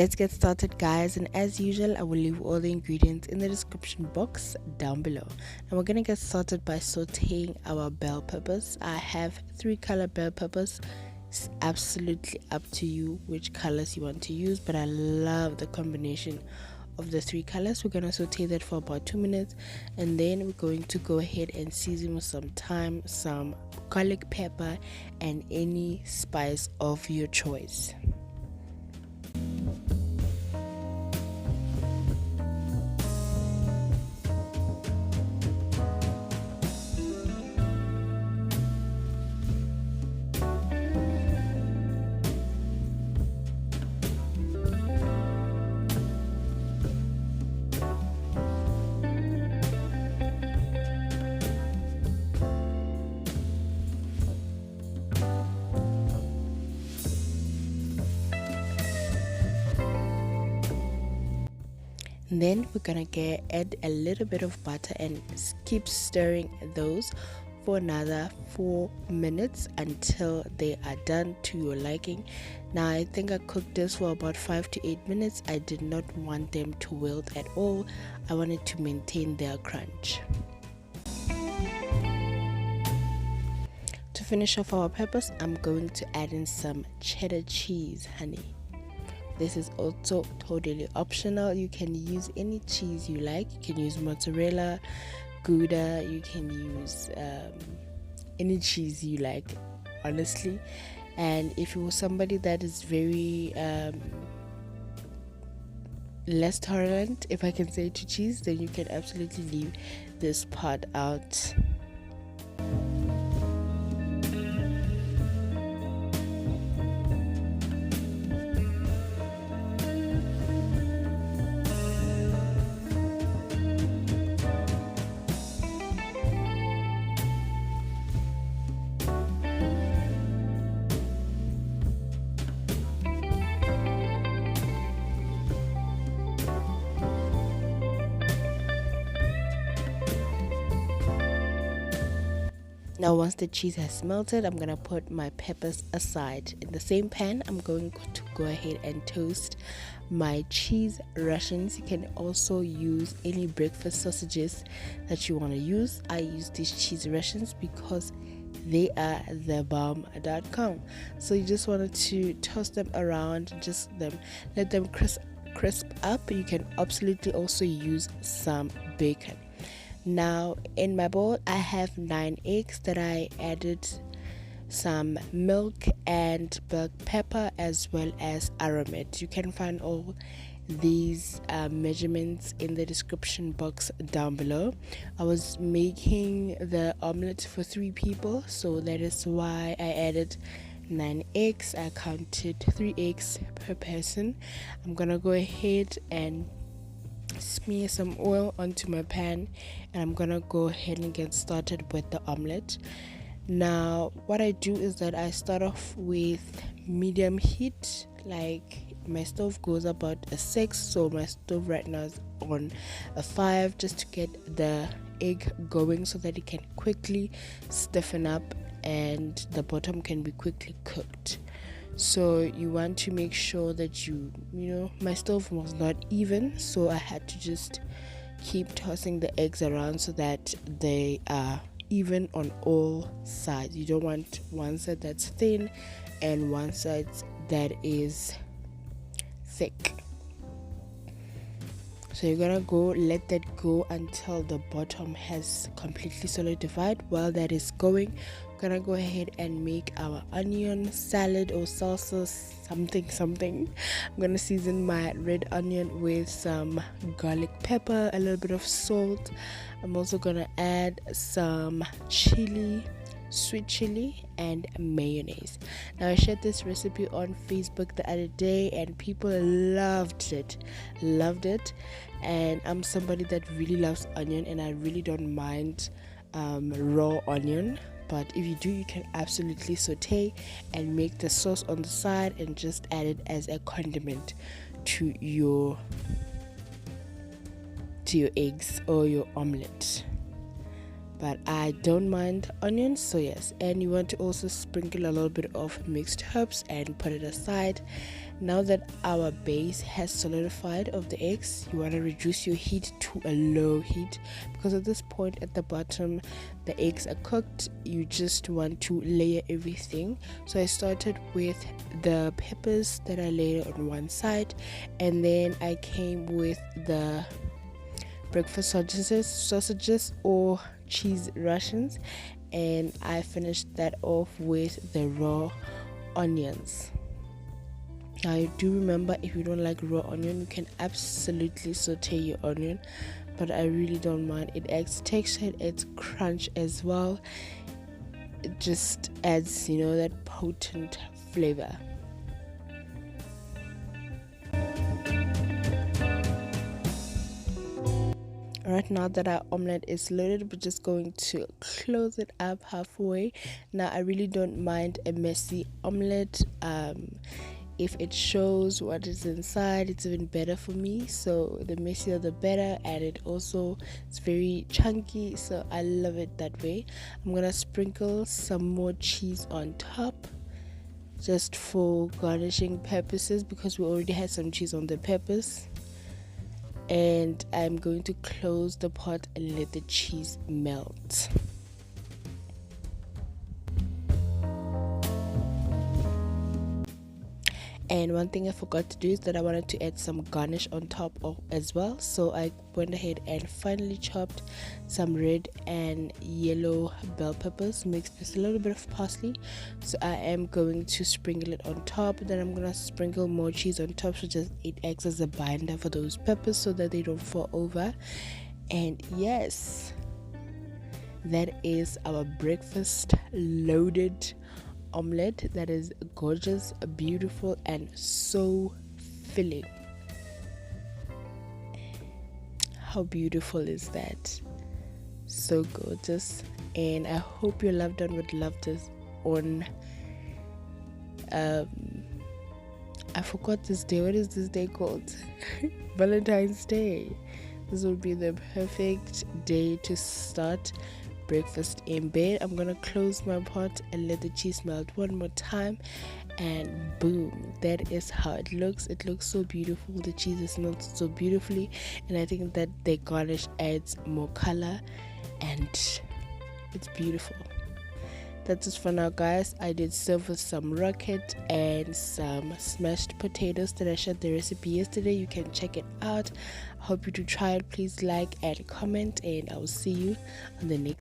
let's get started, guys, and as usual I will leave all the ingredients in the description box down below. And we're gonna get started by sauteing our bell peppers. I have 3 color bell peppers. It's absolutely up to you which colors you want to use, but I love the combination of the 3 colors. We're gonna saute that for about 2 minutes, and then we're going to go ahead and season with some thyme, some garlic pepper, and any spice of your choice. And then we're gonna add a little bit of butter and keep stirring those for another 4 minutes until they are done to your liking. Now I think I cooked this for about 5 to 8 minutes. I did not want them to wilt at all. I wanted to maintain their crunch. To finish off our peppers, I'm going to add in some cheddar cheese, honey. This is also totally optional. You can use any cheese you like. You can use mozzarella, Gouda, you can use any cheese you like, honestly. And if you're somebody that is very less tolerant, if I can say, to cheese, then you can absolutely leave this part out. Now once the cheese has melted, I'm gonna put my peppers aside. In the same pan, I'm going to go ahead and toast my cheese Russians. You can also use any breakfast sausages that you want to use. I use these cheese Russians because they are the bomb.com. So you just wanted to toast them around, let them crisp up. You can absolutely also use some bacon. Now in my bowl I have 9 eggs that I added some milk and black pepper as well as aromat. You can find all these measurements in the description box down below. I was making the omelette for 3 people, so that is why I added 9 eggs. I counted 3 eggs per person. I'm gonna go ahead and smear some oil onto my pan, and I'm gonna go ahead and get started with the omelette. Now what I do is that I start off with medium heat. Like, my stove goes about a 6, so my stove right now is on a 5, just to get the egg going so that it can quickly stiffen up and the bottom can be quickly cooked. So you want to make sure that my stove was not even, so I had to just keep tossing the eggs around so that they are even on all sides. You don't want one side that's thin and one side that is thick. So you're gonna let that go until the bottom has completely solidified. While that is going, we're gonna go ahead and make our onion salad or salsa something. I'm gonna season my red onion with some garlic pepper, a little bit of salt. I'm also gonna add some chili, sweet chili, and mayonnaise. Now I shared this recipe on Facebook the other day and people loved it, and I'm somebody that really loves onion, and I really don't mind raw onion. But if you do, you can absolutely saute and make the sauce on the side and just add it as a condiment to your eggs or your omelette. But I don't mind onions, so yes. And you want to also sprinkle a little bit of mixed herbs and put it aside. Now that our base has solidified of the eggs, you want to reduce your heat to a low heat, because at this point at the bottom the eggs are cooked. You just want to layer everything. So I started with the peppers that I laid on one side, and then I came with the breakfast sausages or cheese Russians, and I finished that off with the raw onions. Now, I do remember, if you don't like raw onion, you can absolutely saute your onion, but I really don't mind. It adds texture, it adds crunch as well. It just adds, that potent flavor. Right now that our omelette is loaded, we're just going to close it up halfway. Now, I really don't mind a messy omelette. If it shows what is inside, it's even better for me. So the messier the better, and it's very chunky, so I love it that way. I'm gonna sprinkle some more cheese on top, just for garnishing purposes, because we already had some cheese on the peppers. And I'm going to close the pot and let the cheese melt. And one thing I forgot to do is that I wanted to add some garnish on top as well. So I went ahead and finally chopped some red and yellow bell peppers mixed with a little bit of parsley. So I am going to sprinkle it on top. Then I'm going to sprinkle more cheese on top, so just it acts as a binder for those peppers so that they don't fall over. And yes, that is our breakfast loaded omelette that is gorgeous, beautiful, and so filling. How beautiful is that? So gorgeous. And I hope your loved one would love this on I forgot this day. What is this day called? Valentine's Day. This would be the perfect day to start breakfast in bed. I'm gonna close my pot and let the cheese melt one more time, and boom, that is how it looks. It looks so beautiful. The cheese is melted so beautifully, and I think that the garnish adds more color, and it's beautiful. That's it for now, guys. I did serve with some rocket and some smashed potatoes that I shared the recipe yesterday. You can check it out. I hope you do try it. Please like and comment, and I will see you on the next